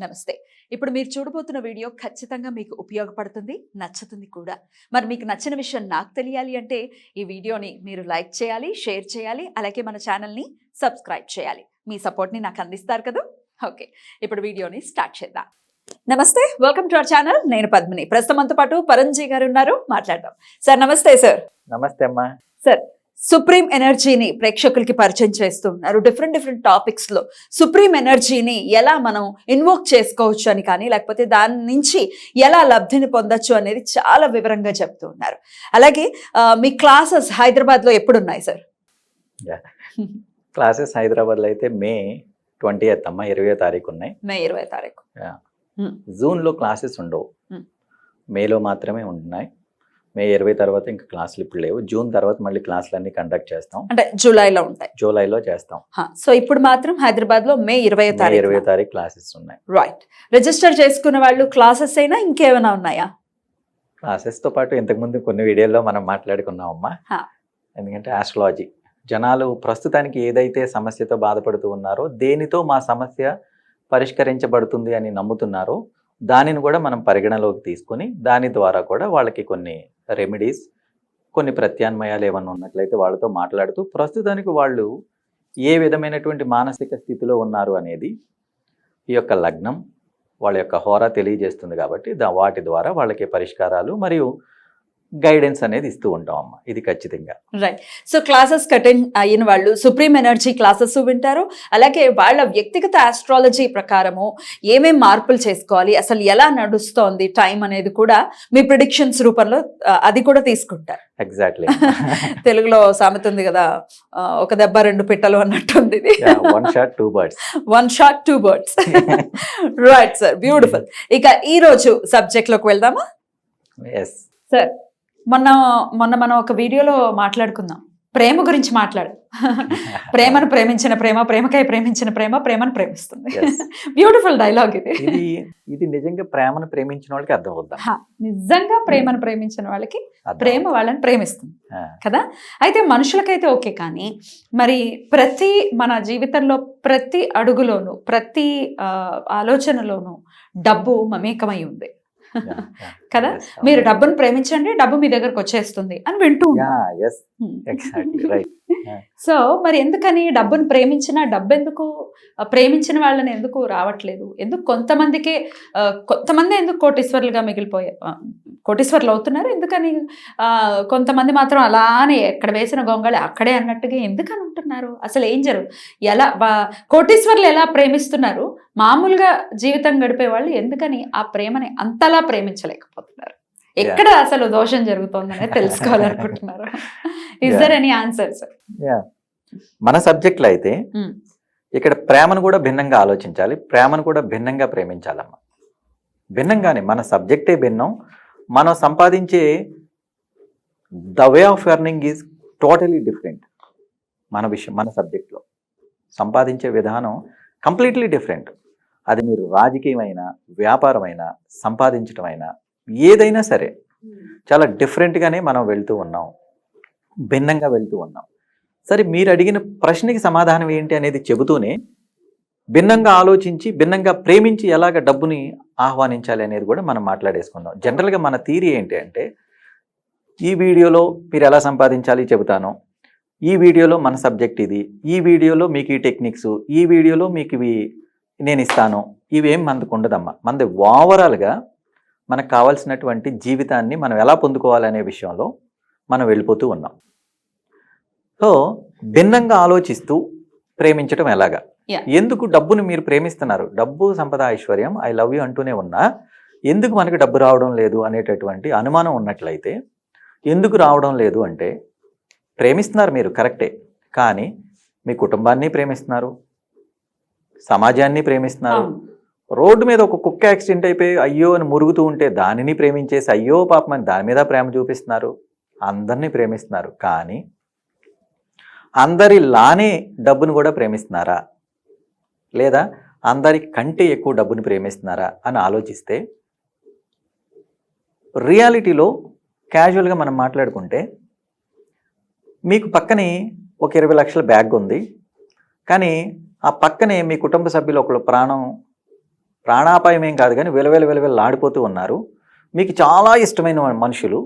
నమస్తే. ఇప్పుడు మీరు చూడబోతున్న వీడియో ఖచ్చితంగా మీకు ఉపయోగపడుతుంది, నచ్చుతుంది కూడా. మరి మీకు నచ్చిన విషయం నాకు తెలియాలి అంటే ఈ వీడియోని మీరు లైక్ చేయాలి, షేర్ చేయాలి, అలాగే మన ఛానల్ని సబ్స్క్రైబ్ చేయాలి. మీ సపోర్ట్ని నాకు అందిస్తారు కదా. ఓకే, ఇప్పుడు వీడియోని స్టార్ట్ చేద్దాం. నమస్తే, వెల్కమ్ టు అవర్ ఛానల్. నేను పద్మిని. ప్రస్తుతం మనతో పాటు పరంజీ గారు ఉన్నారు, మాట్లాడదాం. సార్ నమస్తే. సార్ నమస్తే అమ్మా. సార్, సుప్రీం ఎనర్జీని ప్రేక్షకులకి పరిచయం చేస్తున్నారు. డిఫరెంట్ టాపిక్స్ లో సుప్రీం ఎనర్జీని ఎలా మనం ఇన్వోక్ చేసుకోవచ్చు అని కానీ, లేకపోతే దాని నుంచి ఎలా లబ్ధిని పొందొచ్చు అనేది చాలా వివరంగా చెప్తూ ఉన్నారు. అలాగే మీ క్లాసెస్ హైదరాబాద్ లో ఎప్పుడు ఉన్నాయి సార్? క్లాసెస్ హైదరాబాద్ లో అయితే మే 20th అమ్మా, 20వ తారీఖు ఉన్నాయి. మే 20వ తారీఖు. జూన్ లో క్లాసెస్ ఉండవు, మేలో మాత్రమే ఉంటున్నాయి. మే 20 తర్వాత ఇంకా క్లాసులు ఇప్పుడు లేవు. జూన్ తర్వాత మళ్ళీ క్లాసులు అన్ని కండక్ట్ చేస్తాం. అంటే జూలైలో ఉంటాయి. జూలైలో చేస్తాం. సో ఇప్పుడు మాత్రం హైదరాబాద్ లో మే 20వ తారీఖు క్లాసెస్ ఉన్నాయి. రైట్. రిజిస్టర్ చేసుకున్న వాళ్ళు క్లాసెస్ అయినా ఇంకేమైనా ఉన్నాయా? క్లాసెస్ తో పాటు ఇంతకుముందు కొన్ని వీడియోల్లో మనం మాట్లాడుకున్నాం అమ్మా. ఎందుకంటే ఆస్ట్రాలజీ జనాలు ప్రస్తుతానికి ఏదైతే సమస్యతో బాధపడుతూ ఉన్నారో, దేనితో మా సమస్య పరిష్కరించబడుతుంది అని నమ్ముతున్నారో దానిని కూడా మనం పరిగణలోకి తీసుకొని దాని ద్వారా కూడా వాళ్ళకి కొన్ని రెమెడీస్, కొన్ని ప్రత్యామ్నాయాలు ఏమన్నా ఉన్నట్లయితే వాళ్ళతో మాట్లాడుతూ ప్రస్తుతానికి వాళ్ళు ఏ విధమైనటువంటి మానసిక స్థితిలో ఉన్నారు అనేది ఈ యొక్క లగ్నం వాళ్ళ యొక్క హోరా తెలియజేస్తుంది. కాబట్టి వాటి ద్వారా వాళ్ళకి పరిష్కారాలు మరియు గైడెన్స్ అనేది ఇస్తూ ఉంటాం అమ్మా, ఇది ఖచ్చితంగా. రైట్. సో క్లాసెస్ అటెండ్ అయిన వాళ్ళు సుప్రీం ఎనర్జీ క్లాసెస్ వింటారు. అలాగే వాళ్ళ వ్యక్తిగత ఆస్ట్రాలజీ ప్రకారము ఏమేం మార్పులు చేసుకోవాలి, అసలు ఎలా నడుస్తోంది టైం అనేది కూడా మీ ప్రిడిక్షన్స్ రూపంలో అది కూడా తీసుకుంటారు. ఎగ్జాక్ట్లీ. తెలుగులో సామెత ఉంది కదా, ఒక దెబ్బ రెండు పిట్టలు అన్నట్టుంది. ఇది one shot two birds. One shot two birds. Right sir, beautiful. ఇక ఈ రోజు సబ్జెక్ట్ లోకి వెళ్దామా? ఎస్ సార్, మొన్న మనం ఒక వీడియోలో మాట్లాడుకుందాం, ప్రేమ గురించి ప్రేమను ప్రేమించిన ప్రేమ, ప్రేమకై ప్రేమించిన ప్రేమ ప్రేమను ప్రేమిస్తుంది. బ్యూటిఫుల్ డైలాగ్ ఇది. ఇది నిజంగా ప్రేమను ప్రేమించిన వాళ్ళకి అర్థం అవుతుంది. నిజంగా ప్రేమను ప్రేమించిన వాళ్ళకి ప్రేమ వాళ్ళని ప్రేమిస్తుంది కదా. అయితే మనుషులకైతే ఓకే, కానీ మరి మన జీవితంలో ప్రతి అడుగులోనూ, ప్రతి ఆలోచనలోనూ డబ్బు మమేకమై ఉంది కదా. మీరు డబ్బును ప్రేమించండి, డబ్బు మీ దగ్గరకు వచ్చేస్తుంది అని వింటూ. సో మరి ఎందుకని డబ్బును ప్రేమించిన డబ్బు ఎందుకు ప్రేమించిన వాళ్ళని ఎందుకు రావట్లేదు? ఎందుకు కొంతమంది ఎందుకు కోటీశ్వర్లు అవుతున్నారు? ఎందుకని కొంతమంది మాత్రం అలానే ఎక్కడ వేసిన గొంగళి అక్కడే అన్నట్టుగా ఎందుకని ఉంటున్నారు? అసలు ఏం ఎలా కోటీశ్వర్లు ఎలా ప్రేమిస్తున్నారు, మామూలుగా జీవితం గడిపే వాళ్ళు ఎందుకని ఆ ప్రేమని అంతలా ప్రేమించలేకపోతున్నారు? ఎక్కడ అసలు దోషం జరుగుతోందనే తెలుసుకోవాలనుకుంటున్నారు. Is there any answer sir? మన సబ్జెక్ట్ లో అయితే ఇక్కడ ప్రేమను కూడా భిన్నంగా ఆలోచించాలి, ప్రేమను కూడా భిన్నంగా ప్రేమించాలమ్మా. భిన్నంగానే మన సబ్జెక్టే భిన్నం. మనం సంపాదించే the way of earning is totally different. మన సబ్జెక్ట్లో సంపాదించే విధానం కంప్లీట్లీ డిఫరెంట్. అది మీరు రాజకీయమైనా, వ్యాపారమైనా, సంపాదించడం అయినా, ఏదైనా సరే చాలా డిఫరెంట్గానే మనం వెళ్తూ ఉన్నాం, భిన్నంగా వెళ్తూ ఉన్నాం. సరే, మీరు అడిగిన ప్రశ్నకి సమాధానం ఏంటి అనేది చెబుతూనే భిన్నంగా ఆలోచించి, భిన్నంగా ప్రేమించి ఎలాగ డబ్బుని ఆహ్వానించాలి అనేది కూడా మనం మాట్లాడేసుకుందాం. జనరల్గా మన థియరీ ఏంటి అంటే, ఈ వీడియోలో మీరు ఎలా సంపాదించాలి చెబుతాను, ఈ వీడియోలో మన సబ్జెక్ట్ ఇది, ఈ వీడియోలో మీకు ఈ టెక్నిక్స్, ఈ వీడియోలో మీకు ఇవి నేను ఇస్తాను, ఇవేం మనకు ఉండదమ్మా. మనది ఓవరాల్గా మనకు కావాల్సినటువంటి జీవితాన్ని మనం ఎలా పొందుకోవాలనే విషయంలో మనం వెళ్ళిపోతూ ఉన్నాం. సో భిన్నంగా ఆలోచిస్తూ ప్రేమించడం ఎలాగా, ఎందుకు డబ్బును మీరు ప్రేమిస్తున్నారు, డబ్బు, సంపద, ఐశ్వర్యం, ఐ లవ్ యూ అంటూనే ఉన్నా ఎందుకు మనకి డబ్బు రావడం లేదు అనేటటువంటి అనుమానం ఉన్నట్లయితే, ఎందుకు రావడం లేదు అంటే, ప్రేమిస్తున్నారు మీరు కరెక్టే, కానీ మీ కుటుంబాన్ని ప్రేమిస్తున్నారు, సమాజాన్ని ప్రేమిస్తున్నారు. రోడ్డు మీద ఒక కుక్క యాక్సిడెంట్ అయిపోయి అయ్యో అని మురుగుతూ ఉంటే దానిని ప్రేమించేసి అయ్యో పాపం అని దాని మీద ప్రేమ చూపిస్తున్నారు. అందరినీ ప్రేమిస్తున్నారు, కానీ అందరిలానే డబ్బును కూడా ప్రేమిస్తున్నారా, లేదా అందరి కంటే ఎక్కువ డబ్బుని ప్రేమిస్తున్నారా అని ఆలోచిస్తే, రియాలిటీలో క్యాజువల్గా మనం మాట్లాడుకుంటే, మీకు పక్కనే ఒక 20 లక్షల బ్యాగ్ ఉంది, కానీ ఆ పక్కనే మీ కుటుంబ సభ్యులు ఒకళ్ళు ప్రాణం ప్రాణాపాయం ఏం కాదు కానీ విలవిల్లాడిపోతూ ఉన్నారు. మీకు చాలా ఇష్టమైన మనుషులు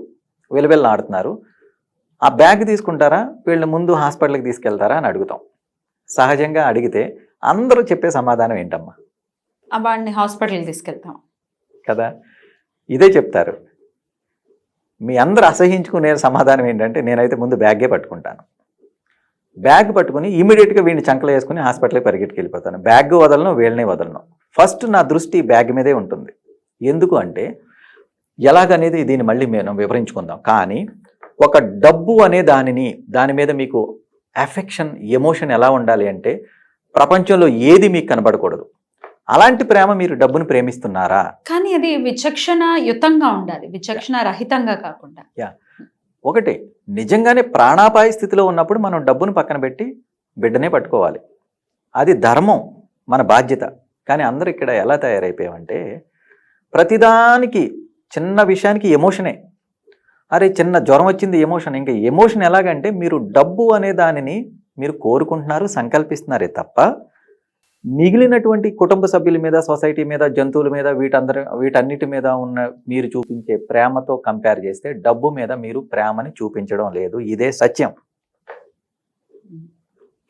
విలవిల్లాడుతున్నారు. ఆ బ్యాగ్ తీసుకుంటారా, వీళ్ళ ముందు హాస్పిటల్కి తీసుకెళ్తారా అని అడుగుతాం. సహజంగా అడిగితే అందరూ చెప్పే సమాధానం ఏంటమ్మా? వాడిని హాస్పిటల్కి తీసుకెళ్తాం కదా, ఇదే చెప్తారు. మీ అందరు అసహించుకునే సమాధానం ఏంటంటే, నేనైతే ముందు బ్యాగే పట్టుకుంటాను. బ్యాగ్ పట్టుకుని ఇమీడియట్గా వీడిని చంకలు వేసుకుని హాస్పిటల్కి పరిగెట్టుకెళ్ళిపోతాను. బ్యాగ్ వదలను, వీళ్ళని వదలను. ఫస్ట్ నా దృష్టి బ్యాగ్ మీదే ఉంటుంది. ఎందుకు అంటే, ఎలాగనేది దీన్ని మళ్ళీ మేము వివరించుకుందాం. కానీ ఒక డబ్బు అనే దాని మీద మీకు అఫెక్షన్, ఎమోషన్ ఎలా ఉండాలి అంటే, ప్రపంచంలో ఏది మీకు కనబడకూడదు. అలాంటి ప్రేమ మీరు డబ్బును ప్రేమిస్తున్నారా? కానీ అది విచక్షణ యుతంగా ఉండాలి, విచక్షణ రహితంగా కాకుండా. ఒకటి, నిజంగానే ప్రాణాపాయ స్థితిలో ఉన్నప్పుడు మనం డబ్బును పక్కన పెట్టి బిడ్డనే పట్టుకోవాలి. అది ధర్మం, మన బాధ్యత. కానీ అందరూ ఇక్కడ ఎలా తయారైపోయామంటే, ప్రతిదానికి చిన్న విషయానికి ఎమోషనే. అరే చిన్న జ్వరం వచ్చింది ఎమోషన్. ఇంకా ఎమోషన్ ఎలాగంటే, మీరు డబ్బు అనే దానిని మీరు కోరుకుంటున్నారు, సంకల్పిస్తున్నారే తప్ప మిగిలినటువంటి కుటుంబ సభ్యుల మీద, సొసైటీ మీద, జంతువుల మీద, వీటన్నిటి మీద ఉన్న మీరు చూపించే ప్రేమతో కంపేర్ చేస్తే డబ్బు మీద మీరు ప్రేమని చూపించడం లేదు. ఇదే సత్యం.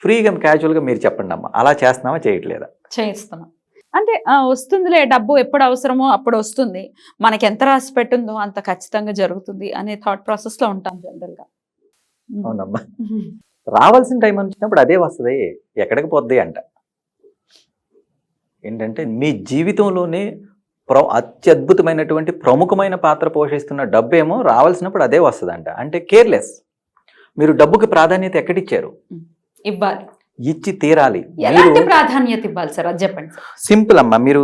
ఫ్రీగా క్యాజువల్గా మీరు చెప్పండి అమ్మా, అలా చేస్తున్నామా, చేయట్లేదా? చేస్తున్నాం. అంటే వస్తుందిలే, డబ్బు ఎప్పుడు అవసరమో అప్పుడు వస్తుంది, మనకి ఎంత రాసి పెట్టుందో అంత ఖచ్చితంగా జరుగుతుంది అనే థాట్ ప్రాసెస్లో ఉంటాం జనరల్గా. అవునమ్మా, రావాల్సిన టైం వచ్చినప్పుడు అదే వస్తుంది, ఎక్కడికి పోద్ది అంట. ఏంటంటే, మీ జీవితంలోనే అత్యద్భుతమైనటువంటి ప్రముఖమైన పాత్ర పోషిస్తున్న డబ్బేమో రావాల్సినప్పుడు అదే వస్తుందంట. అంటే కేర్లెస్. మీరు డబ్బుకి ప్రాధాన్యత ఎక్కడిచ్చారు? ఇవ్వాలి, ఇచ్చి తీరాలి. ఎలాంటి ప్రాధాన్యత ఇవ్వాలి సార్, అది చెప్పండి. సింపుల్ అమ్మా. మీరు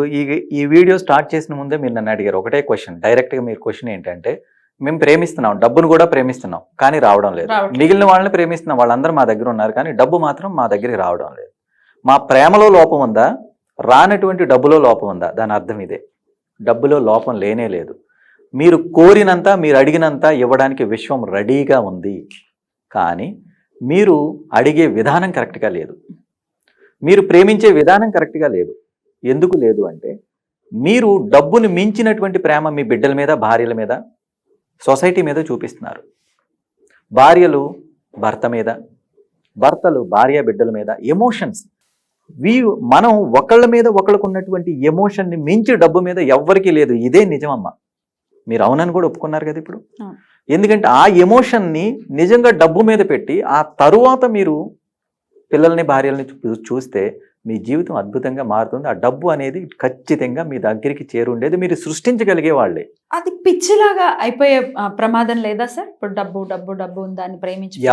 ఈ వీడియో స్టార్ట్ చేసిన ముందే మీరు నన్ను అడిగారు ఒకటే క్వశ్చన్. డైరెక్ట్గా మీరు క్వశ్చన్ ఏంటంటే, మేము ప్రేమిస్తున్నాం, డబ్బును కూడా ప్రేమిస్తున్నాం, కానీ రావడం లేదు. మిగిలిన వాళ్ళని ప్రేమిస్తున్నాం, వాళ్ళందరూ మా దగ్గర ఉన్నారు, కానీ డబ్బు మాత్రం మా దగ్గరికి రావడం లేదు. మా ప్రేమలో లోపం ఉందా, రానటువంటి డబ్బులో లోపం ఉందా? దాని అర్థం ఇదే. డబ్బులో లోపం లేనే లేదు. మీరు కోరినంత, మీరు అడిగినంత ఇవ్వడానికి విశ్వం రెడీగా ఉంది. కానీ మీరు అడిగే విధానం కరెక్ట్గా లేదు, మీరు ప్రేమించే విధానం కరెక్ట్గా లేదు. ఎందుకు లేదు అంటే, మీరు డబ్బుని మించినటువంటి ప్రేమ మీ బిడ్డల మీద, భార్యల మీద, సొసైటీ మీద చూపిస్తున్నారు. భార్యలు భర్త మీద, భర్తలు భార్య బిడ్డల మీద. ఎమోషన్స్ మనం ఒకళ్ళ మీద ఒకళ్ళకు ఉన్నటువంటి ఎమోషన్ని మించి డబ్బు మీద ఎవ్వరికీ లేదు. ఇదే నిజమమ్మా. మీరు అవునని కూడా ఒప్పుకున్నారు కదా ఇప్పుడు. ఎందుకంటే ఆ ఎమోషన్ని నిజంగా డబ్బు మీద పెట్టి ఆ తరువాత మీరు పిల్లల్ని, భార్యల్ని చూస్తే మీ జీవితం అద్భుతంగా మారుతుంది. ఆ డబ్బు అనేది ఖచ్చితంగా మీ దగ్గరికి చేరుండేది, మీరు సృష్టించగలిగే వాళ్ళే. అది పిచ్చిలాగా అయిపోయే ప్రమాదం లేదా సార్? ఇప్పుడు డబ్బు డబ్బు డబ్బు ఉందని ప్రేమించి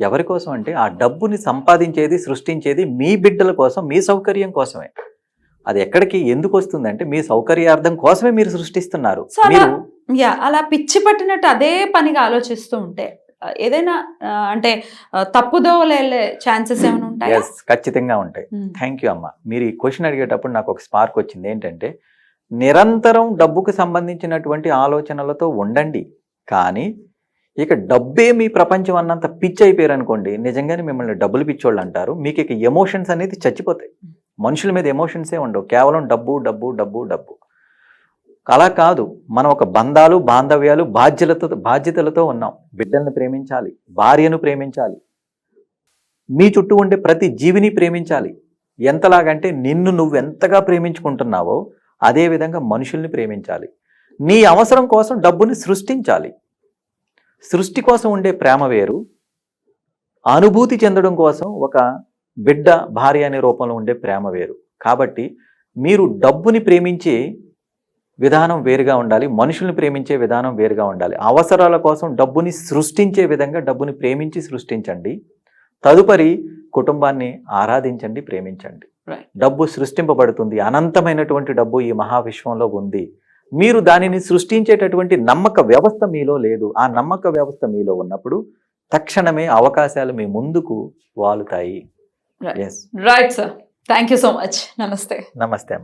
ఎవరి కోసం అంటే, ఆ డబ్బుని సంపాదించేది, సృష్టించేది మీ బిడ్డల కోసం, మీ సౌకర్యం కోసమే. అది ఎక్కడికి ఎందుకు వస్తుందంటే, మీ సౌకర్యార్థం కోసమే మీరు సృష్టిస్తున్నారు. అలా పిచ్చి పట్టినట్టు అదే పనిగా ఆలోచిస్తూ ఉంటే ఏదైనా అంటే తప్పుదో వెళ్ళే ఛాన్సెస్ ఏమైనా ఉంటాయి? ఖచ్చితంగా ఉంటాయి. థ్యాంక్ యూ అమ్మా. మీరు ఈ క్వశ్చన్ అడిగేటప్పుడు నాకు ఒక స్పార్క్ వచ్చింది. ఏంటంటే, నిరంతరం డబ్బుకు సంబంధించినటువంటి ఆలోచనలతో ఉండండి, కానీ ఇక డబ్బే మీ ప్రపంచం అన్నంత పిచ్చి అయిపోయారు అనుకోండి, నిజంగానే మిమ్మల్ని డబ్బులు పిచ్చోళ్ళు అంటారు. మీకు ఇక ఎమోషన్స్ అనేది చచ్చిపోతాయి. మనుషుల మీద ఎమోషన్సే ఉండవు, కేవలం డబ్బు డబ్బు డబ్బు డబ్బు. అలా కాదు, మనం ఒక బంధాలు, బాంధవ్యాలు, బాధ్యతలతో ఉన్నాం. బిడ్డల్ని ప్రేమించాలి, భార్యను ప్రేమించాలి, మీ చుట్టూ ఉండే ప్రతి జీవిని ప్రేమించాలి. ఎంతలాగంటే, నిన్ను నువ్వెంతగా ప్రేమించుకుంటున్నావో అదే విధంగా మనుషుల్ని ప్రేమించాలి. నీ అవసరం కోసం డబ్బుని సృష్టించాలి. సృష్టి కోసం ఉండే ప్రేమ వేరు, అనుభూతి చెందడం కోసం ఒక బిడ్డ, భార్య అనే రూపంలో ఉండే ప్రేమ వేరు. కాబట్టి మీరు డబ్బుని ప్రేమించే విధానం వేరుగా ఉండాలి, మనుషుల్ని ప్రేమించే విధానం వేరుగా ఉండాలి. అవసరాల కోసం డబ్బుని సృష్టించే విధంగా డబ్బుని ప్రేమించి సృష్టించండి. తదుపరి కుటుంబాన్ని ఆరాధించండి, ప్రేమించండి. డబ్బు సృష్టింపబడుతుంది, అనంతమైనటువంటి డబ్బు ఈ మహావిశ్వంలో ఉంది. మీరు దానిని సృష్టించేటటువంటి నమ్మక వ్యవస్థ మీలో లేదు. ఆ నమ్మక వ్యవస్థ మీలో ఉన్నప్పుడు తక్షణమే అవకాశాలు మీ ముందుకు వాలుతాయి. Right sir, thank you so much. నమస్తే. నమస్తే అమ్మ.